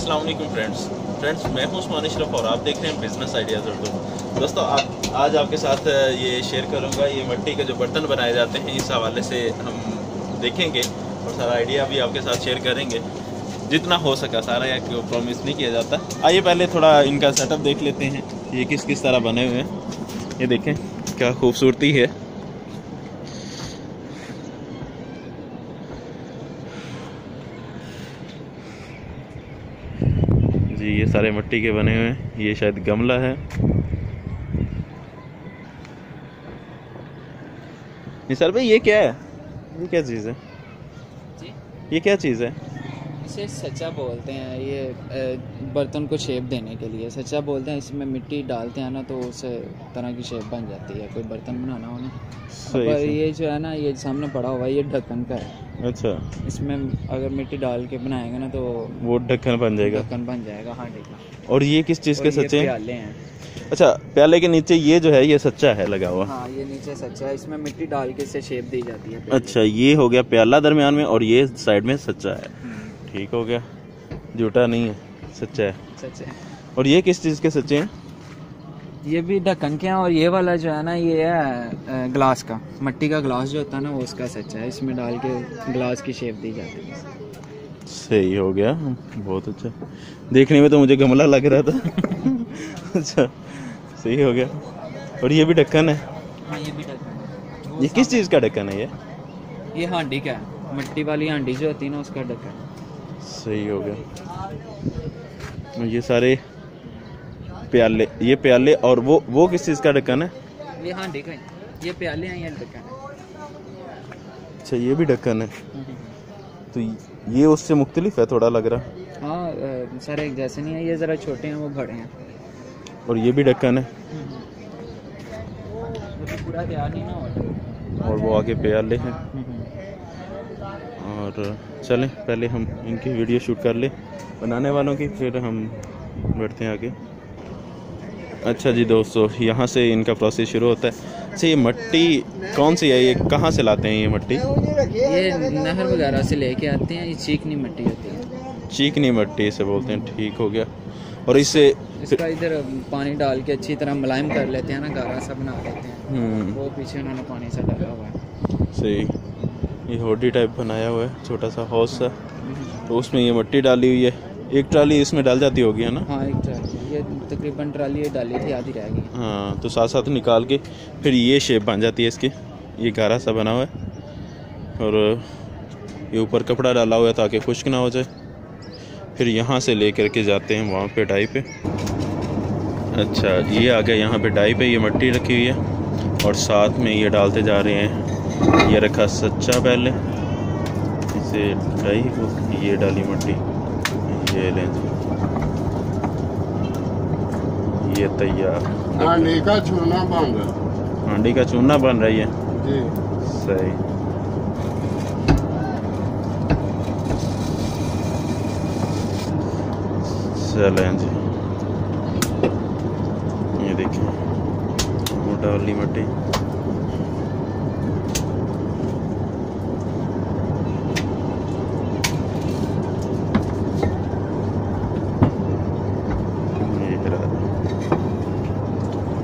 अस्सलाम वालेकुम फ्रेंड्स, मैं हूं उस्मान अशरफ और आप देख रहे हैं बिजनेस आइडियाज़ उर्दू। दोस्तों आज आपके साथ ये शेयर करूंगा, ये मिट्टी के जो बर्तन बनाए जाते हैं इस हवाले से हम देखेंगे और सारा आइडिया भी आपके साथ शेयर करेंगे जितना हो सका। सारा या प्रॉमिस नहीं किया जाता। आइए पहले थोड़ा इनका सेटअप देख लेते हैं, ये किस तरह बने हुए हैं। ये देखें क्या खूबसूरती है। जी ये सारे मिट्टी के बने हुए हैं। ये शायद गमला है। निसार भाई ये क्या है? ये क्या चीज़ है जी? ये क्या चीज़ है? इसे सच्चा बोलते हैं। ये बर्तन को शेप देने के लिए सच्चा बोलते हैं। इसमें मिट्टी डालते हैं ना तो उस तरह की शेप बन जाती है। कोई बर्तन बनाना हो ना, पर ये जो है ना, ये सामने पड़ा हुआ है, ये ढक्कन का है। अच्छा, इसमें अगर मिट्टी डाल के बनाएगा ना तो वो ढक्कन बन जाएगा। ढक्कन बन जाएगा हांडी का। और ये किस चीज़ के सच्चे हैं? प्याले हैं। अच्छा, प्याले के नीचे ये जो है ये सच्चा है लगा हुआ। हाँ, ये नीचे सच्चा है। इसमें मिट्टी डाल के इसे शेप दी जाती है। अच्छा, ये हो गया प्याला दरमियान में और ये साइड में सच्चा है। ठीक हो गया, झूठा नहीं है, सच्चा है। सच्चे है। और ये किस चीज़ के सच्चे हैं? ये भी ढक्कन के हैं। और ये वाला जो है ना, ये है ग्लास का, मिट्टी का ग्लास जो होता है ना, वो उसका सच्चा है। इसमें डाल के ग्लास की शेप दी जाती है। सही हो गया, बहुत अच्छा। देखने में तो मुझे गमला लग रहा था। अच्छा, सही हो गया। और ये भी ढक्कन है? हाँ, ये भी ढक्कन है। ये किस चीज़ का ढक्कन है? ये हांडी का है। मिट्टी वाली हांडी जो होती है ना, उसका ढक्कन। सही हो गया। ये सारे प्याले, ये प्याले। और वो किस चीज़ का ढक्कन है? ये हांडी का है। ये प्याले हैं, ये ढक्कन है। अच्छा, ये भी ढक्कन है। तो ये उससे मुख्तलिफ है थोड़ा लग रहा। हाँ, सारे एक जैसे नहीं है। ये ज़रा छोटे हैं, वो बड़े हैं। और ये भी ढक्कन है। तो पूरा तैयार नहीं ना हो। और वो आगे प्याले हैं। और चलें पहले हम इनकी वीडियो शूट कर ले बनाने वालों की, फिर हम बढ़ते हैं आगे। अच्छा जी दोस्तों, यहाँ से इनका प्रोसेस शुरू होता है। अच्छा, ये मिट्टी कौन सी है? ये कहाँ से लाते हैं ये मिट्टी? ये नहर वगैरह से लेके आते हैं। ये चीकनी मिट्टी होती है। चीकनी मिट्टी इसे बोलते हैं। ठीक हो गया। और इससे इसका इधर पानी डाल के अच्छी तरह मुलायम कर लेते हैं ना, गारा सा बना लेते हैं। वो पीछे उन्होंने पानी से डाला हुआ है। सही। ये होडी टाइप बनाया हुआ है, छोटा सा हाउस सा। तो उसमें ये मिट्टी डाली हुई है। एक ट्राली इसमें डाल जाती होगी, है ना? हाँ, एक ट्राली। ये तकरीबन ट्राली ये डाली थी, आधी रह गई। हाँ, तो साथ साथ निकाल के फिर ये शेप बन जाती है इसकी। ये गारा सा बना हुआ है और ये ऊपर कपड़ा डाला हुआ है ताकि खुश्क ना हो जाए। फिर यहाँ से ले कर के जाते हैं वहाँ पे डाई पे। अच्छा, ये आ गया यहाँ पे डाई पे, ये मिट्टी रखी हुई है और साथ में ये डालते जा रहे हैं। ये रखा सच्चा पहले, इसे डाई को ये डाली मिट्टी, ये लें जी, ये तैयार। हांडी का चूना बन रहा। हांडी का चूना बन रही है जी। सही। चलें जी, ये देखिए मोटा वाली मिट्टी।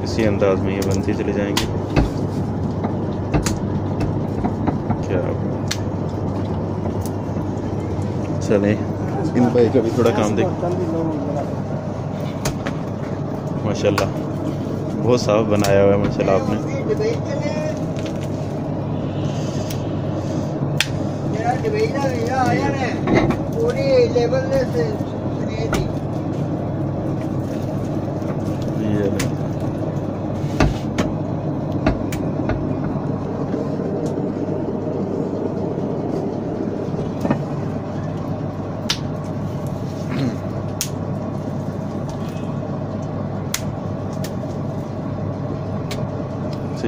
इसी अंदाज में ये बनती चले जाएंगे। क्या चलें, इन भाई का भी थोड़ा काम देख। माशाल्लाह बहुत साफ बनाया हुआ है माशाल्लाह आपने। पूरी लेवल से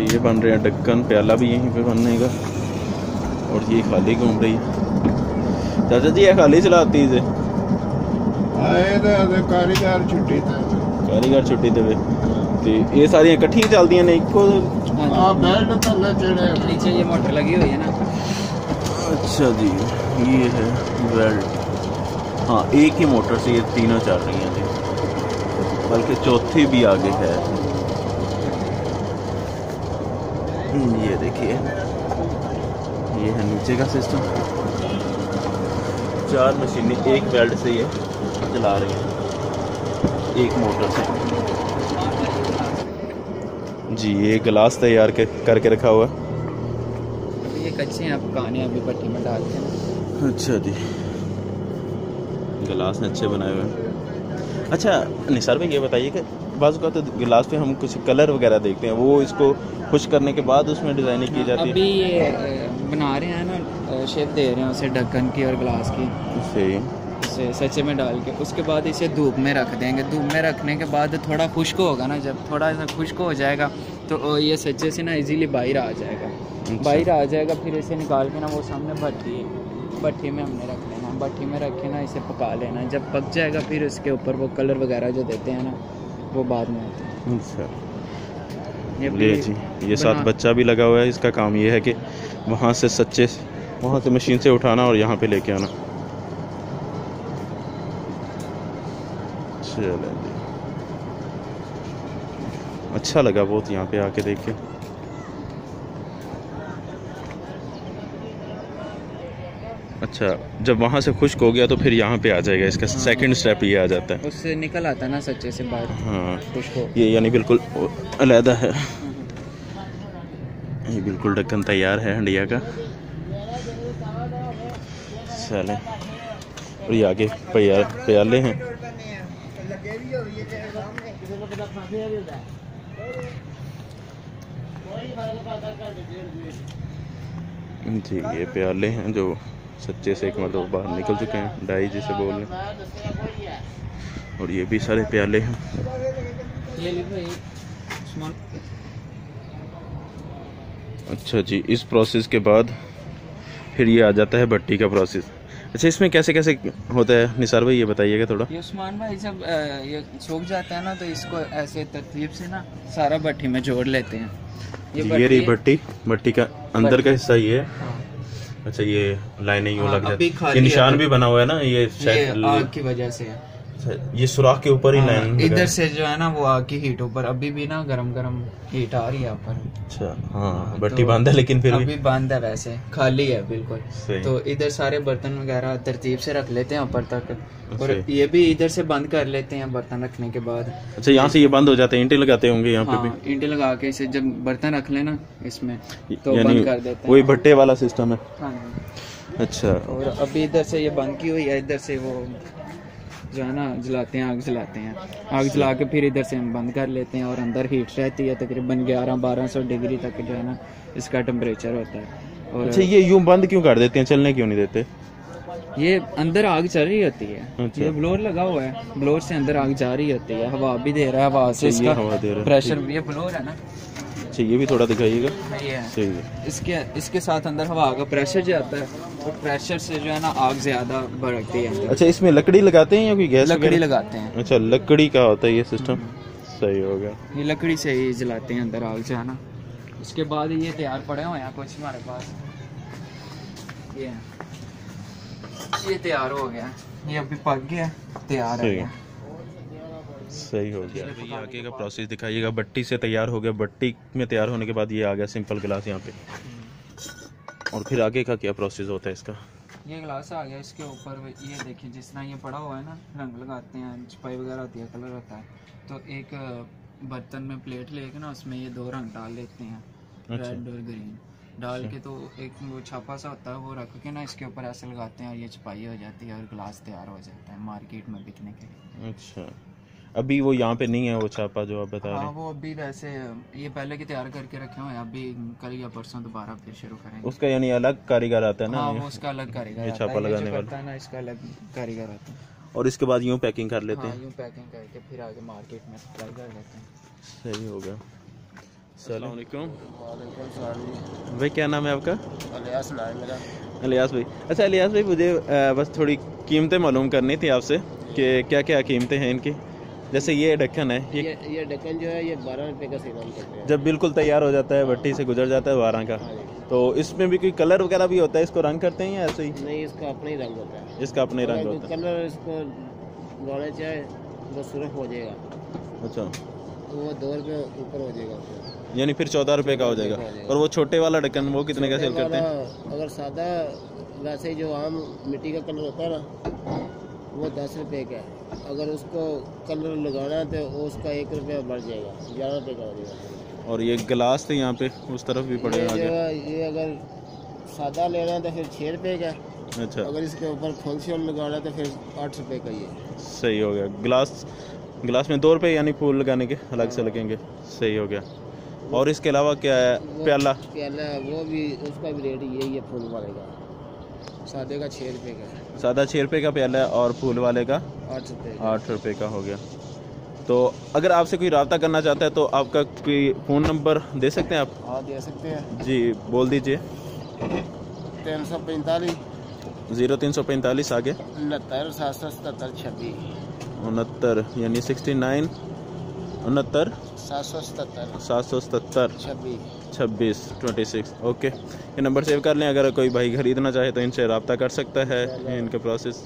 ये बन रहे हैं ढक्कन, प्याला भी यहीं पे बनने का। और ये खाली घूम रही है। चाचा जी ये खाली चलाती है कारीगर छुट्टी कारीगर छुट्टी देवे ते ये सारी इकट्ठी चलती ने इको बेल्ट थल्ले चढ़े नीचे ये मोटर लगी हुई है ना। अच्छा जी, ये है बेल्ट। हाँ, एक ही मोटर से ये तीनों चल रही हैं जी, बल्कि चौथी भी आगे है। ये देखिए, ये है नीचे का सिस्टम। 4 मशीनें एक बेल्ट से ये चला रही हैं, एक मोटर से जी। ये गिलास तैयार करके रखा हुआ है। ये कच्चे हैं, अब पकाने अभी भट्टी में डालते हैं। अच्छा जी, गिलास अच्छे बनाए हुए हैं। अच्छा निसार भाई, ये बताइए कि बाज़ का तो गिलास पे हम कुछ कलर वगैरह देखते हैं, वो इसको खुश करने के बाद उसमें डिज़ाइनिंग की जाती है? अभी ये बना रहे हैं ना, शेप दे रहे हैं उसे ढक्कन की और गिलास की, सही। इसे सच्चे में डाल के उसके बाद इसे धूप में रख देंगे। धूप में रखने के बाद थोड़ा खुश्क होगा ना, जब थोड़ा सा खुश्क हो जाएगा तो ये सच्चे से ना इजीली बाहर आ जाएगा। बाहर आ जाएगा, फिर इसे निकाल के ना वो सामने भट्टी में हमने रख लेना। भट्टी में रख के ना इसे पका लेना। जब पक जाएगा फिर उसके ऊपर वो कलर वगैरह जो देते हैं ना, वो बाद में आते हैं। अच्छा ये जी, ये साथ बच्चा भी लगा हुआ है। इसका काम ये है कि वहाँ से मशीन से उठाना और यहाँ पे लेके आना। चलो जी, अच्छा लगा बहुत यहाँ पे आके देख के। अच्छा, जब वहाँ से खुश्क हो गया तो फिर यहाँ पे आ जाएगा। इसका सेकंड स्टेप ये आ जाता है, उससे निकल आता है ना सच्चे से बाहर। हाँ, खुश्क हो ये यानी बिल्कुल अलहदा है। ये बिल्कुल ढक्कन तैयार है हंडिया का। चले, और ये आगे प्याले हैं। जी, ये प्याले हैं जो सच्चे से एक मतलब बाहर निकल चुके हैं, डाई जिसे बोल रहे। और ये भी सारे प्याले हैं। अच्छा जी, इस प्रोसेस के बाद फिर ये आ जाता है भट्टी का प्रोसेस। अच्छा, इसमें कैसे कैसे होता है निसार भाई, ये बताइएगा थोड़ा। ये उस्मान भाई, जब ये सूख जाता है ना तो इसको ऐसे तरतीब से ना सारा भट्टी में जोड़ लेते हैं। ये रही भट्टी का अंदर का हिस्सा ये है। हाँ। अच्छा, ये लाइनिंग हाँ, लग जाती है, ये निशान भी बना हुआ है ना, ये आग की वजह से है। ये सुराख के ऊपर ही लाइन इधर से जो है ना वो आग की हीट ऊपर, अभी भी ना गरम हीट आ रही है ऊपर। अच्छा, हाँ, भट्टी बंद है लेकिन फिर अभी बंद है, वैसे खाली है बिल्कुल। तो इधर सारे बर्तन वगैरह तरतीब से रख लेते हैं ऊपर तक, और ये भी इधर से बंद कर लेते हैं बर्तन रखने के बाद। अच्छा, यहाँ से ये बंद हो जाते हैं, ईंटें लगाते होंगे यहाँ पे भी? ईंटें लगा के इसे जब बर्तन रख लेना इसमें तो बंद कर देते हैं। वही भट्टे वाला सिस्टम है। हाँ। अच्छा, और अभी इधर से ये बंद की हुई है, इधर से वो जो है ना जलाते हैं, आग जलाते हैं। आग जला के फिर इधर से हम बंद कर लेते हैं, और अंदर हीट रहती है तकरीबन 1100-1200 डिग्री तक जो है ना इसका टेम्परेचर होता है। और अच्छा, ये यूं बंद क्यों कर देते हैं, चलने क्यों नहीं देते? ये अंदर आग चल रही होती है। अच्छा। ये ब्लोअर लगा हुआ है, ब्लोअर से अंदर आग जा रही होती है, हवा भी दे रहा है, हवा से इसका हवा दे रहा है, प्रेशर। ये ब्लोअर है ना। अच्छा, ये भी थोड़ा दिखाइएगा। ये सही है। इसके साथ अंदर हवा का प्रेशर जो आता है, और प्रेशर से जो है ना आग ज्यादा भड़कती है अंदर। अच्छा, इसमें लकड़ी लगाते हैं या कोई गैस? लकड़ी लगाते हैं। अच्छा, लकड़ी का होता है ये सिस्टम। सही हो गया। ये लकड़ी से ही जलाते हैं अंदर आग जो है ना। उसके बाद ये तैयार पड़े हुए हैं कुछ हमारे पास। ये तैयार हो गया, ये अभी पक गया, तैयार है। सही हो गया। ये आगे का प्रोसेस दिखाइएगा। भट्टी से तैयार हो गया, भट्टी में तैयार होने के बाद ये आ गया सिंपल गिलास यहाँ पे। और फिर आगे का क्या प्रोसेस होता है इसका? ये गिलास आ गया, इसके ऊपर ये देखिए जिस तरह ये पड़ा हुआ है ना, रंग लगाते हैं, छपाई वगैरह होती है, कलर होता है। तो एक बर्तन में प्लेट लेके ना उसमें ये 2 रंग डाल लेते हैं, रेड और ग्रीन डाल के, तो एक वो छापा सा होता है, वो रख के ना इसके ऊपर ऐसे लगाते हैं और ये छपाई हो जाती है और गिलास तैयार हो जाता है मार्केट में बिकने के लिए। अच्छा, अभी वो यहाँ पे नहीं है वो छापा जो आप बता रहे हैं? हाँ, वो अभी वैसे ये पहले के तैयार करके रखे हुए हैं, अभी कल या परसों दोबारा फिर शुरू करेंगे। उसका यानी अलग कारीगर आता है ना? हाँ, वो उसका अलग कारीगर ये छापा लगाने वाला है ना, इसका अलग कारीगर आता है। और इसके बाद यूँ पैकिंग कर लेते हैं? यूँ पैकिंग करके फिर आगे मार्केट में सप्लाई कर देते हैं। सही हो गया। अस्सलाम वालेकुम भाई, क्या नाम है आपका? अलियास नाम है मेरा। अलियास भाई। अच्छा अलियास भाई, मुझे बस थोड़ी कीमतें मालूम करनी थी आपसे कि क्या क्या कीमतें हैं इनकी, जैसे ये ढक्कन है, ये ढक्कन जो है ये 12 रुपए का सेल करते हैं। जब बिल्कुल तैयार हो जाता है, भट्टी से गुजर जाता है 12 का, तो इसमें भी कोई कलर वगैरह भी होता है? इसको रंग करते हैं या ऐसे ही? नहीं, इसका अपना ही रंग होता है। इसका अपना ही रंग होता है। कलर इसको लगाना चाहे वो सुर्ख हो जाएगा। अच्छा, तो वो 2 रुपये ऊपर हो जाएगा, यानी फिर 14 रुपए का हो जाएगा। और वो छोटे वाला ढक्कन वो कितने का सेल करते हैं? अगर सादा वैसे जो आम मिट्टी का कलर होता है ना, वो 10 रुपए का है। अगर उसको कलर लगाना है तो उसका 1 रुपया बढ़ जाएगा, 11 रुपये का हो जाएगा। और ये गिलास थे यहाँ पे उस तरफ भी पड़े आगे। ये अगर सादा लेना है तो फिर 6 रुपये का। अच्छा, अगर इसके ऊपर फुल शेल लगाना है तो फिर 8 रुपये का ये। सही हो गया। गिलास में 2 रुपये यानी फूल लगाने के अलग से लगेंगे। सही हो गया। और इसके अलावा क्या है? प्याला वो भी, उसका भी रेट यही है फूल वाले का। सादे का 6 रुपये का है। सादा 6 रुपये का प्याला है और फूल वाले का 8 रुपये का हो गया। तो अगर आपसे कोई रब्ता करना चाहता है तो आपका कोई फ़ोन नंबर दे सकते हैं आप? हाँ, दे सकते हैं जी, बोल दीजिए। 345 0345 आगे 69 777 26 69 यानी 69 69 777 777 26। 26। ओके, ये नंबर सेव कर लें। अगर कोई भाई खरीदना चाहे तो इनसे रब्ता कर सकता है। ये इनका प्रोसेस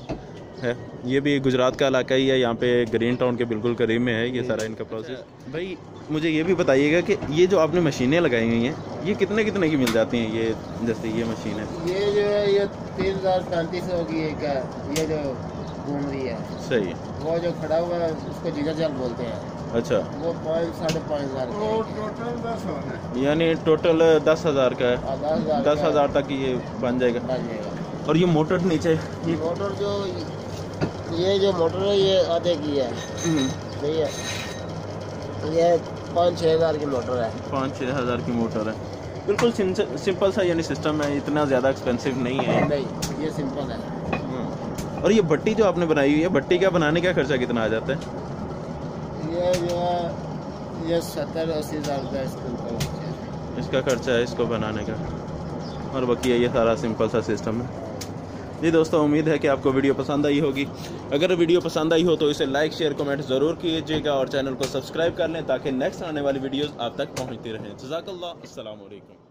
है। ये भी गुजरात का इलाका ही है, यहाँ पे ग्रीन टाउन के बिल्कुल करीब में है ये सारा इनका प्रोसेस। भाई मुझे ये भी बताइएगा कि ये जो आपने मशीनें लगाई हुई हैं ये कितने कितने की मिल जाती हैं? ये जैसे ये मशीन है, ये जो है ये 3035 की एक है, ये जो घूम रही है। सही। वो जो खड़ा हुआ है उसको जीजा जाल बोलते हैं। अच्छा, वो 5-5.5 हज़ार टोटल 10 यानी टोटल 10,000 का है। 10,000 तक ये बन जाएगा। और ये मोटर नीचे, ये मोटर जो मोटर है ये आधे की है, सही है। ये 5-6 हज़ार की मोटर है। 5-6 हज़ार की मोटर है। बिल्कुल सिंपल सा यानी सिस्टम है, इतना ज़्यादा एक्सपेंसिव नहीं है। नहीं, ये सिंपल है। और ये भट्टी जो आपने बनाई हुई है, भट्टी का बनाने का खर्चा कितना आ जाता है? ये जो है ये 70-80 हज़ार का इसका खर्चा है इसको बनाने का। और बाकी ये सारा सिंपल सा सिस्टम है। जी दोस्तों, उम्मीद है कि आपको वीडियो पसंद आई होगी। अगर वीडियो पसंद आई हो तो इसे लाइक शेयर कमेंट ज़रूर कीजिएगा और चैनल को सब्सक्राइब कर लें ताकि नेक्स्ट आने वाली वीडियोस आप तक पहुंचती रहें। जज़ाकल्लाह, अस्सलाम वालेकुम।